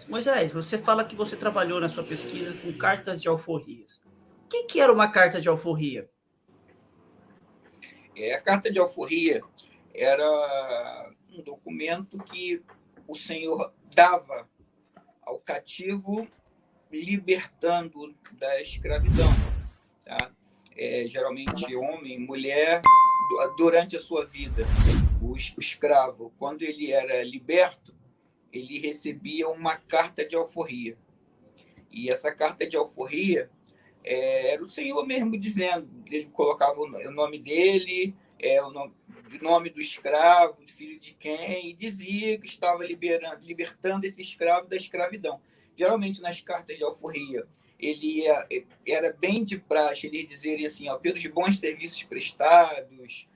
Moisés, você fala que você trabalhou na sua pesquisa com cartas de alforrias. O que era uma carta de alforria? A carta de alforria era um documento que o Senhor dava ao cativo, libertando da escravidão. Tá? Geralmente homem, mulher, durante a sua vida. O escravo, quando ele era liberto, ele recebia uma carta de alforria. E essa carta de alforria era o Senhor mesmo dizendo, ele colocava o nome dele, o nome do escravo, filho de quem, e dizia que estava libertando esse escravo da escravidão. Geralmente nas cartas de alforria, era bem de praxe ele dizerem assim, ó, pelos bons serviços prestados,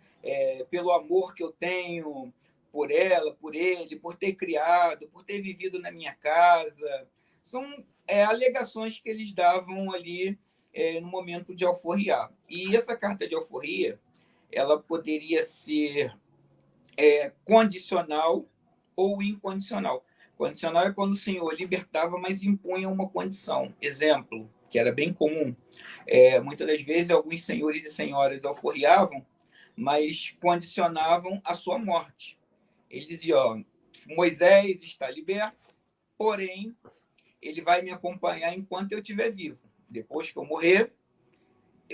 pelo amor que eu tenho por ela, por ele, por ter criado, por ter vivido na minha casa. São alegações que eles davam ali no momento de alforriar. E essa carta de alforria, ela poderia ser condicional ou incondicional. Condicional é quando o Senhor libertava, mas impunha uma condição. Exemplo, que era bem comum. Muitas das vezes, alguns senhores e senhoras alforriavam, mas condicionavam a sua morte. Ele dizia, ó, Moisés está liberto, porém, ele vai me acompanhar enquanto eu estiver vivo. Depois que eu morrer,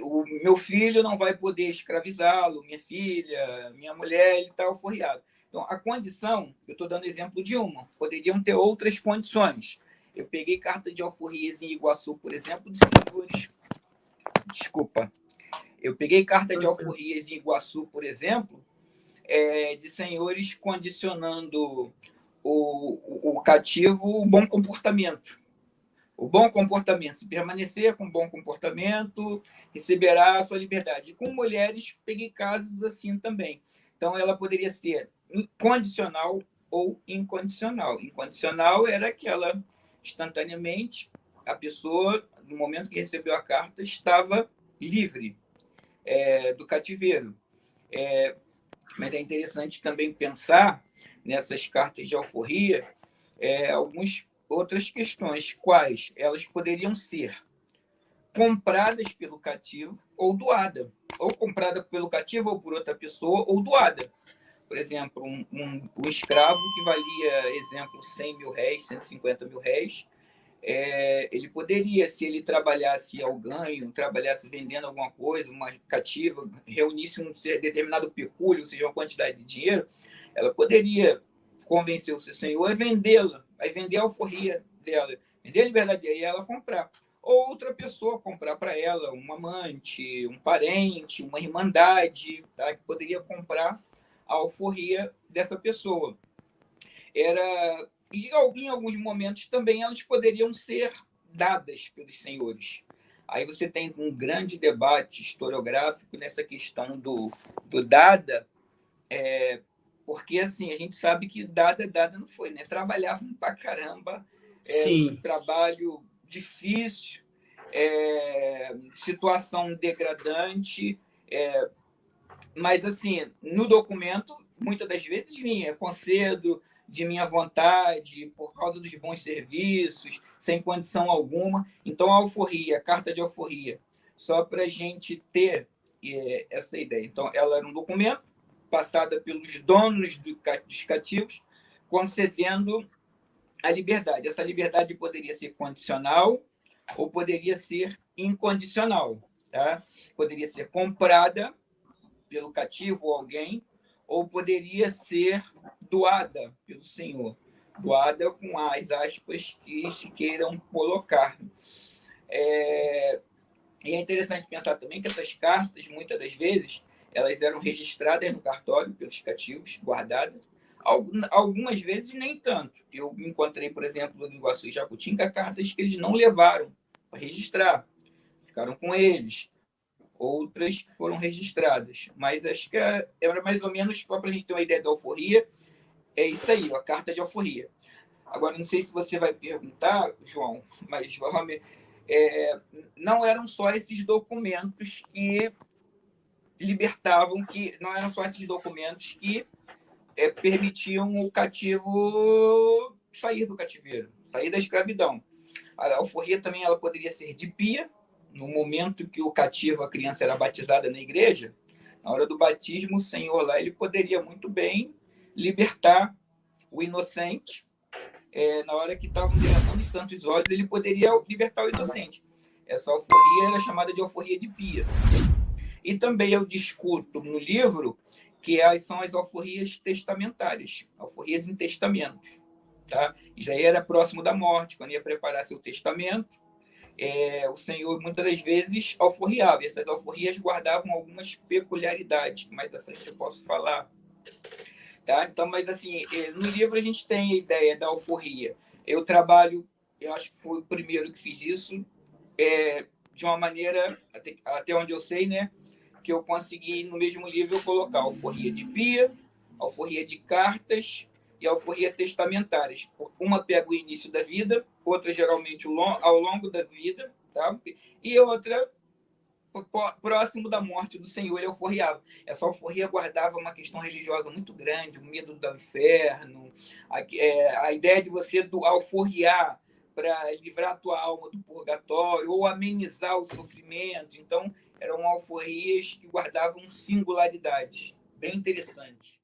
o meu filho não vai poder escravizá-lo, minha filha, minha mulher, ele está alforriado. Então, a condição, eu estou dando exemplo de uma, poderiam ter outras condições. Eu peguei carta de alforrias em Iguaçu, por exemplo, de senhores. Desculpa. Eu peguei carta de alforrias em Iguaçu, por exemplo, de senhores condicionando o cativo o bom comportamento. O bom comportamento, se permanecer com bom comportamento, receberá a sua liberdade. E com mulheres, peguei casos assim também. Então, ela poderia ser condicional ou incondicional. Incondicional era aquela, instantaneamente, a pessoa, no momento que recebeu a carta, estava livre do cativeiro. Mas é interessante também pensar nessas cartas de alforria alguns outras questões, quais elas poderiam ser compradas pelo cativo ou doada, ou comprada pelo cativo ou por outra pessoa, ou doada. Por exemplo, um escravo que valia, exemplo, 100 mil réis, 150 mil réis, ele poderia, se ele trabalhasse ao ganho, trabalhasse vendendo alguma coisa, uma cativa, reunisse um determinado pecúlio, ou seja, uma quantidade de dinheiro, ela poderia convencer o seu senhor a vendê-la, a vender a alforria dela, vender a liberdade dela e ela comprar. Ou outra pessoa comprar para ela, um amante, um parente, uma irmandade, tá? Que poderia comprar a alforria dessa pessoa. E em alguns momentos também elas poderiam ser dadas pelos senhores. Aí você tem um grande debate historiográfico nessa questão do dada, porque assim, a gente sabe que dada não foi, né? Trabalhavam pra caramba, Sim. Trabalho difícil, situação degradante, mas assim, no documento, muitas das vezes vinha concedo de minha vontade, por causa dos bons serviços, sem condição alguma. Então, a alforria, a carta de alforria, só para a gente ter essa ideia. Então, ela era um documento passada pelos donos dos cativos, concedendo a liberdade. Essa liberdade poderia ser condicional ou poderia ser incondicional. Tá? Poderia ser comprada pelo cativo ou alguém, ou poderia ser doada pelo Senhor. Doada com as aspas que se queiram colocar. E é interessante pensar também que essas cartas, muitas das vezes, elas eram registradas no cartório pelos cativos, guardadas. Algumas vezes nem tanto. Eu encontrei, por exemplo, no Iguaçu e Jacutinga, cartas que eles não levaram para registrar, ficaram com eles. Outras que foram registradas. Mas acho que era mais ou menos, para a gente ter uma ideia da alforria, é isso aí, a carta de alforria. Agora, não sei se você vai perguntar, João, mas não eram só esses documentos que libertavam, que não eram só esses documentos que permitiam o cativo sair do cativeiro. sair da escravidão. A alforria também ela poderia ser de pia, no momento que o cativo, a criança era batizada na igreja, na hora do batismo, o Senhor lá, ele poderia muito bem libertar o inocente, na hora que estavam dilatando os santos olhos, ele poderia libertar o inocente. Essa alforria era chamada de alforria de pia. E também eu discuto no livro que são as alforrias testamentárias, alforrias em testamentos. Tá? Já era próximo da morte, quando ia preparar seu testamento, o Senhor muitas das vezes alforriava. E essas alforrias guardavam algumas peculiaridades, que mais à frente eu posso falar. Tá? Então, mas assim, no livro a gente tem a ideia da alforria. Eu trabalho, eu acho que fui o primeiro que fiz isso, de uma maneira, até onde eu sei, né, que eu consegui no mesmo livro eu colocar alforria de pia, alforria de cartas e alforria testamentárias. Uma pega o início da vida, outra geralmente ao longo da vida, tá? E outra próximo da morte do Senhor, ele alforriava. Essa alforria guardava uma questão religiosa muito grande, o medo do inferno, a ideia de você alforriar para livrar a tua alma do purgatório ou amenizar o sofrimento. Então, eram alforrias que guardavam singularidades, bem interessantes.